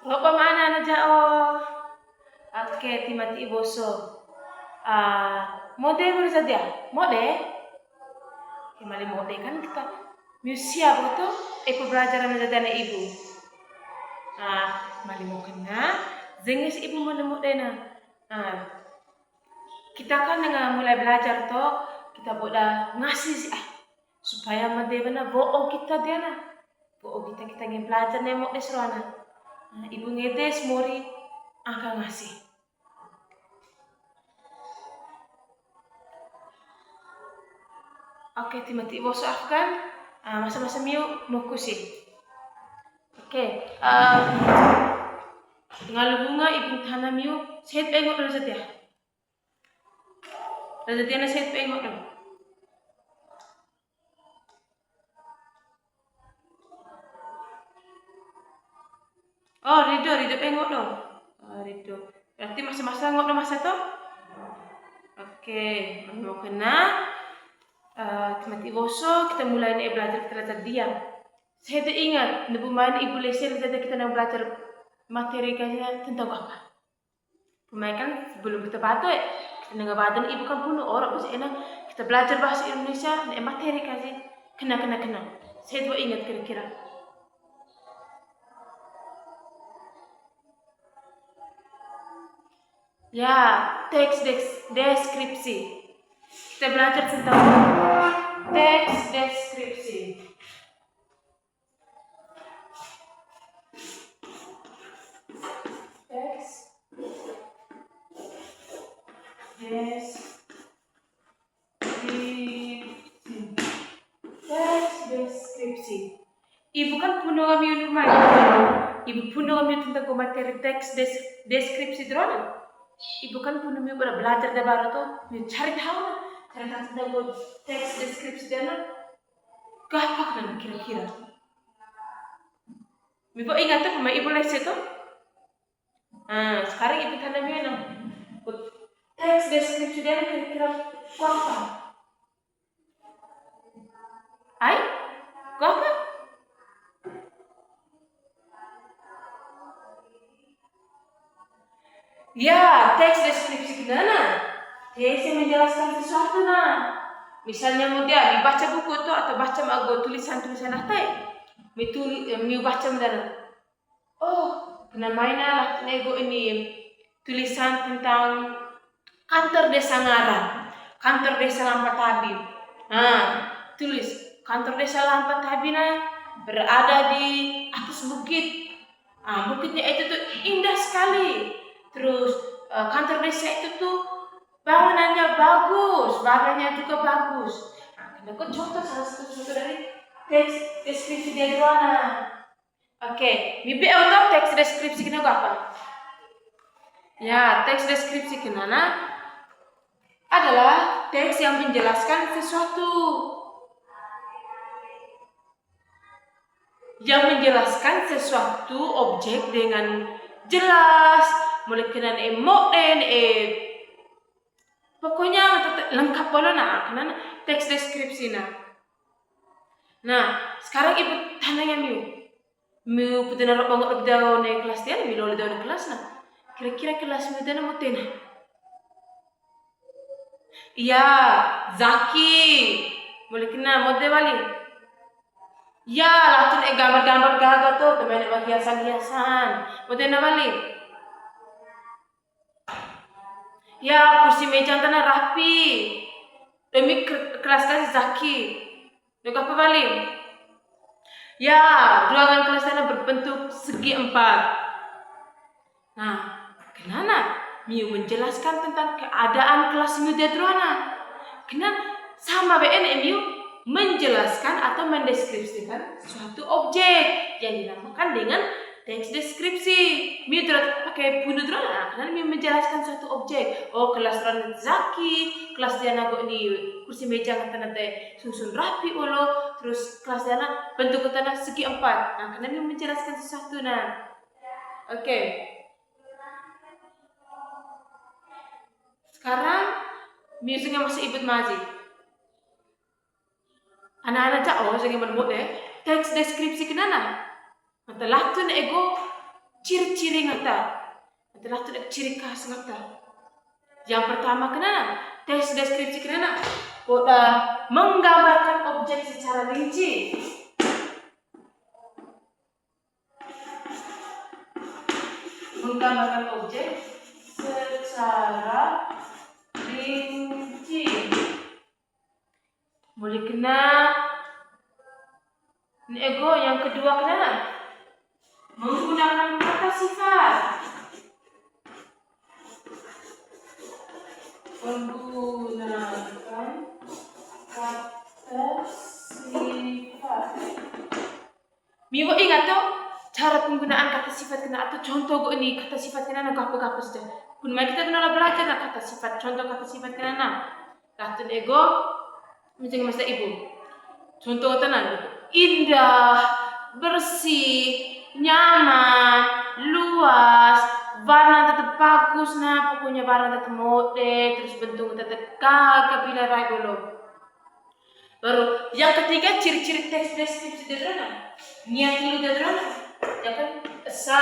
Roba mana na jao? Oke, timati iboso. Mode bersaja. Mode? Kemali mode kan kita musia betul. Eko belajar na jana ibu. Mali mau kena. Zengis ibu mana mode na. Kita kan mulai belajar toh. Kita boda ngasih sih supaya made bana bohong kita dia na. Bohong kita ingin belajar nemo desrona. Ibu ngedes mori angka ngasih. Oke, timati boso afkan masa-masa miu mokusi. Oke, ngalubunga ibu tanah miu sehat pengok dulu saja. Saja na sehat pengok dulu. Oh, Rido pengok dong. Rido. Berarti masa-masa ngok dong masa to? Oke, mau kena. Timati boso kita mulai nih belajar belajar diam. Saya ingat, nebu main ibu lesson saja kita nak belajar materi kayaknya tentang apa. Pemain kan sebelum kita batu kita nggak badan ibu kan punya orang bahasa enak kita belajar bahasa Indonesia materi kayaknya kena. Saya tuh ingat kira-kira. Ya, teks deskripsi. Kita belajar tentang teks deskripsi. Teks deskripsi. Ibu kan punya kami rumah. Ibu punya kami tentang materi teks deskripsi drone. Ibu kan punya kami belajar dari baru tuh. Cari tahu tentang teks deskripsi drone. Gampang kan kira-kira. Ibu ingat tuh pemain ibu les itu? Sekarang ibu tanda minum. Teks deskripsi drone kira-kira apa? Apa? Ya, teks deskripsi gimana? Teks yang menjelaskan sesuatu nah. Misalnya mau dia dibaca buku itu atau baca tulisan-tulisan apa mau baca mendalam. Oh, pernah mainan lah nego ini tulisan tentang kantor desa Ngara, kantor desa Lampatabi. Tulis kantor desa Lampatabi berada di atas bukit. Bukitnya itu tuh indah sekali. Terus kantor desa itu tuh bangunannya bagus, badannya juga bagus. Aku contoh salah satu contoh dari teks deskripsi dari mana? Oke, bibi tahu teks deskripsi kenapa apa? Ya, teks deskripsi kenana adalah teks yang menjelaskan sesuatu. Yang menjelaskan sesuatu objek dengan jelas, mulai kenan pokoknya lengkap pula karena teks deskripsi Nah, sekarang ibu tanya miu putina ro banget ro naik kelas dia miu lo daun kelas kira-kira kelas miu dana mau tena. Iya, Zaki. Mulai kena mau balik. Ya, langsung gambar-gambar gagal tuh teman hiasan-hiasan. Mau tena balik. Ya, kursi meja tanah rapi. Demi kelas Zaki. Dek apa balik? Ya, ruangan kelas tanah berbentuk segi 4. Nah, kenapa? Miu menjelaskan tentang keadaan kelas miu di drona. Kenapa? Sama BN miu menjelaskan atau mendeskripsikan suatu objek yang dinamakan dengan teks deskripsi. Miu tidak pakai bunuh drona karena miu menjelaskan suatu objek. Oh, kelas drona Zaki, kelas dia nago di kursi meja ngata susun rapi ulo, terus kelas dia bentuk tanah segi 4. Karena miu menjelaskan sesuatu Oke. Sekarang musicnya masih ibut maji. Anak-anak cak saya ingin menemut teks deskripsi kenana. Telah tu ego ciri-ciri ngata. Adalah tu ciri khas ngata. Yang pertama kenana? Tes deskripsi kenana? Menggambarkan objek secara rinci. Menggambarkan objek secara rinci. Boleh kena. Ini ego. Yang kedua kenana? Menggunakan kata sifat. Menggunakan kata sifat. Miwo ingat tuh cara penggunaan kata sifat kena atau contoh gue ini kata sifat kena nak apa saja. Pun mai kita kena belajar nak kata sifat, contoh kata sifat kena nak. Kata ego macam masa ibu. Contoh tenan indah, bersih, nyaman, luas, warna tetap bagus nah, pokoknya warna tetap model, terus bentuk tetap gagah bila rai belum. Baru yang ketiga ciri-ciri teks deskripsi sederhana. Niat dulu sederhana. Ya kan? Esa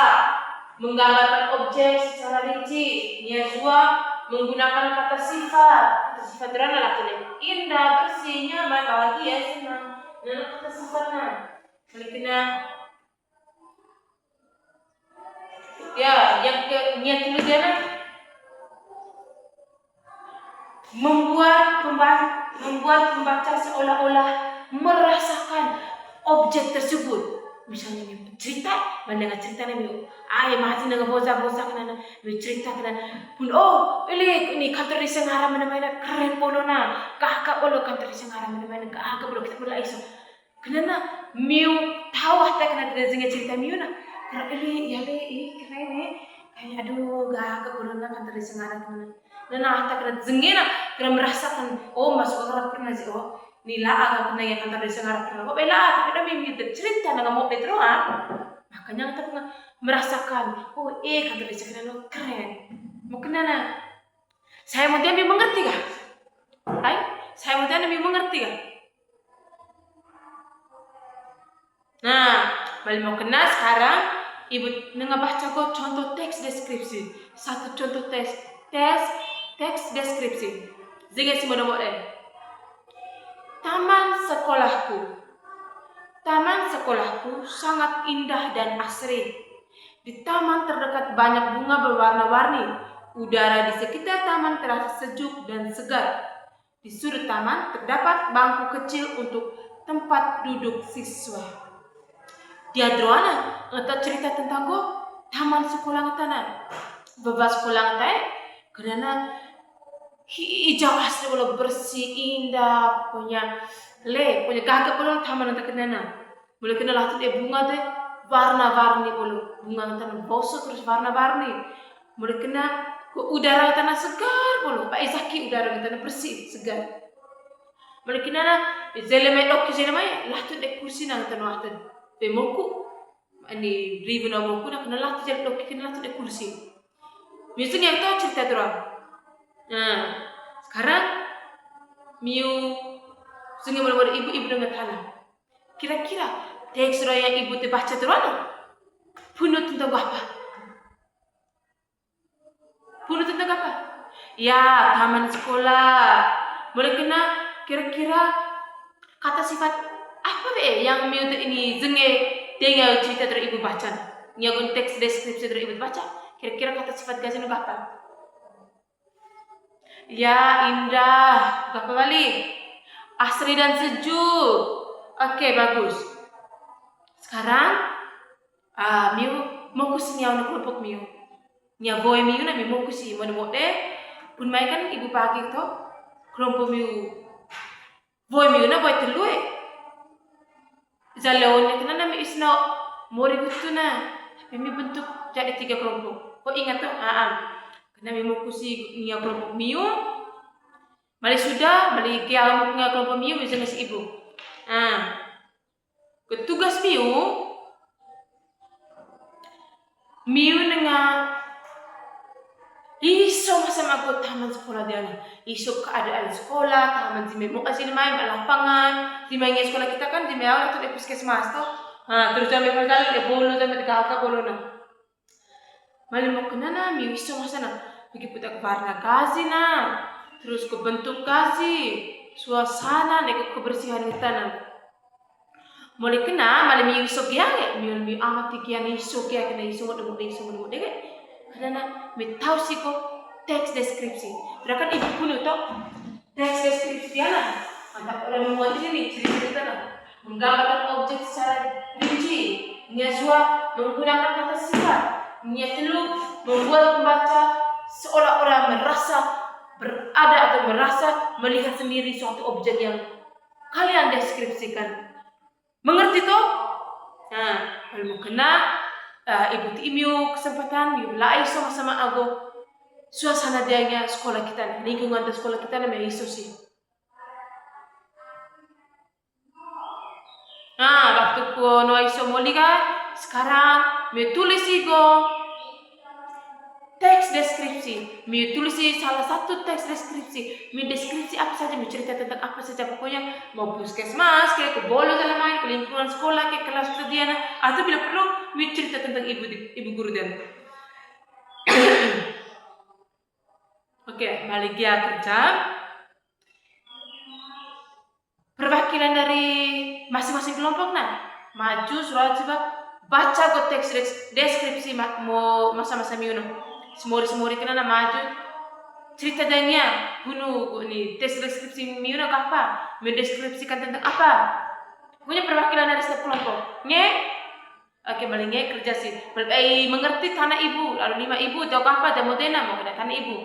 menggambarkan objek secara rinci. Niat dua menggunakan kata sifat. Kata sifat sederhana lah tuh. Indah, bersih, nyaman, bahagia, senang. Dan kata sifatnya. Kena ya, yang niat dulu sederhana. Membuat pembaca seolah-olah merasakan objek tersebut. Misalnya cerita, mendengar cerita ni, masih dengan bosa-bosa kena, cerita kena. Pun ini kantor di Senggara mana-mana keren polo na, kakak polo kantor di Senggara mana-mana kakak polo kita mulai iso. Kena miu tahu hata kena dengar cerita miu na. Karena keren kayak aduh kakak polo na kantor di Senggara kena. Nah, hata kena zengena, kena merasakan, masuk orang pernah sih, nila agak kena yang kantor di Senggara pernah, bela, tapi dah mimpi cerita dengan mau betroan, makanya kita pernah merasakan, kantor di Senggara keren, mungkin nana, saya mau dia mengerti kah? Saya mau dia mengerti kah? Nah, balik mau kena sekarang, ibu ngebaca kok contoh teks deskripsi, satu contoh teks deskripsi. Jangan semua boleh. Taman sekolahku sangat indah dan asri. Di taman terdapat banyak bunga berwarna-warni. Udara di sekitar taman terasa sejuk dan segar. Di sudut taman terdapat bangku kecil untuk tempat duduk siswa. Dia droana atau cerita tentang taman sekolah ngatanan. Bebas sekolah ngatai karena hijau asli boleh bersih indah punya gagap boleh taman nanti kenana boleh kena lah tu dia bunga deh warna-warni boleh bunga tanah boso terus warna-warni boleh kena udara tanah segar boleh pak Izaki udara tanah bersih segar boleh kena lah zeleme lah tu dia kursi nang tanah tu pemoku ini ribu namoku nak kena lah tu jadi kena lah tu dia kursi misalnya yang tahu cerita terang. Nah, sekarang miu sungai mulai ibu dengan tanah. Kira-kira teks yang ibu baca terus punut tentang apa? Punut tentang apa? Ya, taman sekolah. Boleh kena kira-kira kata sifat apa yang miu ini zenge dengan cerita terus ibu baca. Nyagun teks deskripsi terus ibu baca. Kira-kira kata sifat gasin apa? Ya, indah. Apa balik? Asri dan sejuk. Oke, bagus. Sekarang, miu mau kusi niaw kelompok miu. Nya boy miu na miu mau kusi mau deh. Pun mai kan ibu pagi to kelompok miu. Boy miu na boy telue. Zalawon na kena mi isna mori gutu na. Tapi mi bentuk jadi 3 kelompok. Kok ingat tuh? Karena memang kusi niya kelompok miu, balik sudah balik kiamu punya kelompok miu bisa ngasih ibu. Ketugas miu dengan iso sama aku taman sekolah dia lah. Iso keadaan sekolah, taman di memang kasih main lapangan, di main sekolah kita kan di mewah atau di puskesmas tuh. Terus sampai kali di bolu sampai kakak bolu nah. Mali mau kena na mi wiso masana pergi putar ke warna kasih na terus ke bentuk kasih suasana nek kebersihan kita na mulai kena mali mi wiso kia mi amati kia ni iso kia kena iso ngode deh karena na mi tahu sih kok teks deskripsi berarti ibu kuno to teks deskripsi dia na mantap orang membuat ini cerita na menggambarkan objek secara rinci Nyazua menggunakan kata sifat Nyatelu membuat pembaca seolah-olah merasa berada atau merasa melihat sendiri suatu objek yang kalian deskripsikan. Mengerti toh? Nah, kalau mau kena ibu ti imiu kesempatan miu lai sama-sama ago suasana dianya sekolah kita, lingkungan sekolah kita namanya iso sih. Nah, waktu ko no iso molika sekarang mi tulis igo teks deskripsi. Mi tulis salah satu teks deskripsi. Mi deskripsi apa saja, mi cerita tentang apa saja pokoknya mau puskesmas, kayak ke bolo dalam main, ke lingkungan sekolah, kayak kelas kerjaan, atau bila perlu mi cerita tentang ibu guru dan. Oke, balik ya kerja. Perwakilan dari masing-masing kelompok maju surat coba baca go teks deskripsi mau masa-masa miuno semori kena maju cerita danya bunuh ini teks deskripsi miuno apa mendeskripsikan tentang apa punya perwakilan dari setiap kelompok oke malingnya kerja sih mengerti tanah ibu lalu 5 ibu jauh apa dan modena mau kena tanah ibu.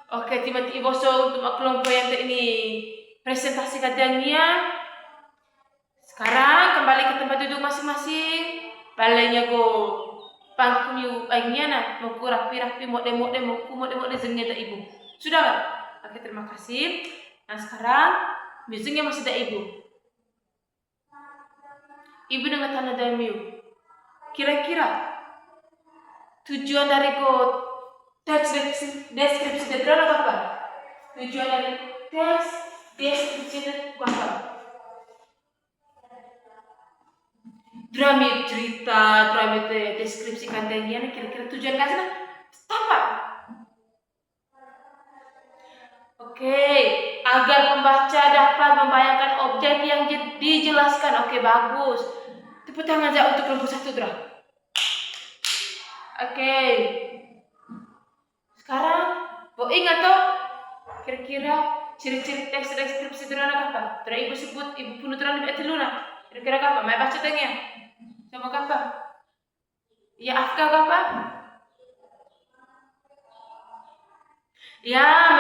Oke, tiba-tiba so untuk kelompok yang ini presentasi kajiannya. Sekarang kembali ke tempat duduk masing-masing. Balainya go pangkum yu aingnya mau rapi-rapi mode zengnya tak ibu. Sudah gak? Oke, terima kasih. Nah sekarang musicnya masih tak ibu. Ibu dengan tanda damiu. Kira-kira tujuan dari go teks deskripsi itu apa? Tujuan dari teks deskripsi itu apa? Drama cerita, drama deskripsi kontennya kira-kira tujuan kasih apa? Oke, agar pembaca dapat membayangkan objek yang dijelaskan. Oke, bagus. Tepuk tangan aja untuk kelompok 1, Dra. Oke. Sekarang, mau ingat toh kira-kira ciri-ciri teks deskripsi itu apa? Terus ibu sebut, ibu punya terang lebih luna. Kira-kira apa? Mau baca tengnya? Sama apa? Ya afka apa? Ya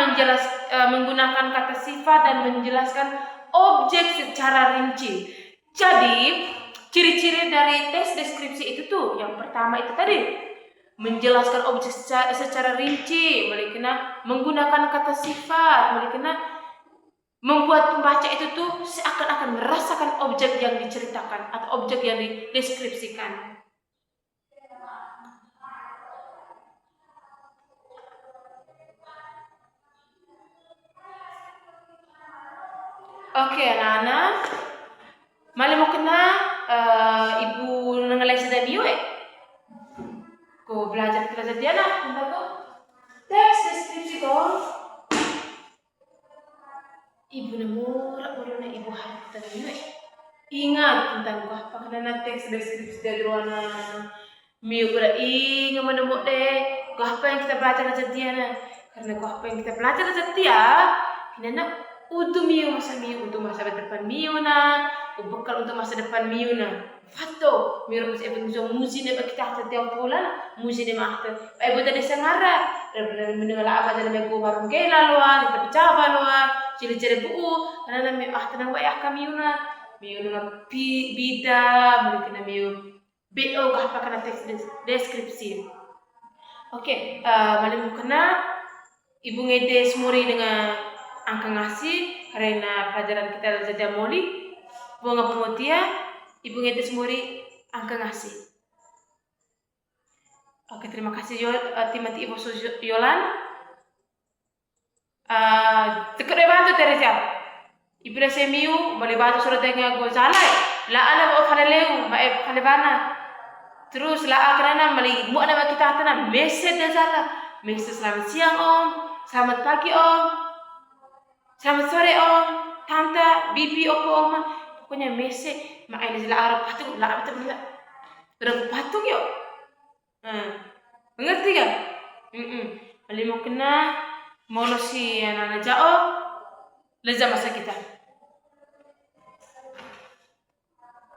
menggunakan kata sifat dan menjelaskan objek secara rinci. Jadi ciri-ciri dari teks deskripsi itu tuh yang pertama itu tadi menjelaskan objek secara rinci, mereka menggunakan kata sifat, mereka membuat pembaca itu tuh seakan-akan merasakan objek yang diceritakan atau objek yang dideskripsikan. Oke, anak-anak, mali mau kena ibu nengelai sedang bio Ko belajar dia tentang teks deskripsi kok. Ibu nemurah ibu harta bio Ingat tentang apa karena teks deskripsi dari ruana mio ura ingat menemuk deh apa yang kita belajar dia karena apa yang kita belajar dia karena untuk mio untuk masa depan mio bekal untuk masa depan mio fatto mio harus muzi ne kita harus tiap bulan muzi ne mahta ibu tadi sengara mendengar apa jadi mego warung kela loa kita pecah loa ciri-ciri bu karena mio tenang baik kami mio dengan bida mungkin mio BO apa kena teks deskripsi. Oke, malam kena ibu ngede semuri dengan angka ngasih karena pelajaran kita saja moli bunga pemotia ibu ngede semuri angka ngasih. Oke, terima kasih Timothy Ibu Yolan. Tekuk batu Teresa. Ibra semiu, boleh batu surat dengan go salai. La ala mau faleleu, ma falebana. Terus la akrana mali mu ana kita tanam message dan sala. Message selamat siang om, selamat pagi om, selamat sore om, tante, bibi, opo, oma. Pokoknya message, ma ada la arab patung, la apa tuh? Berapa patung yo? Mengerti kan? Mali mau kena mono si anak-anak jauh, lezat masa kita.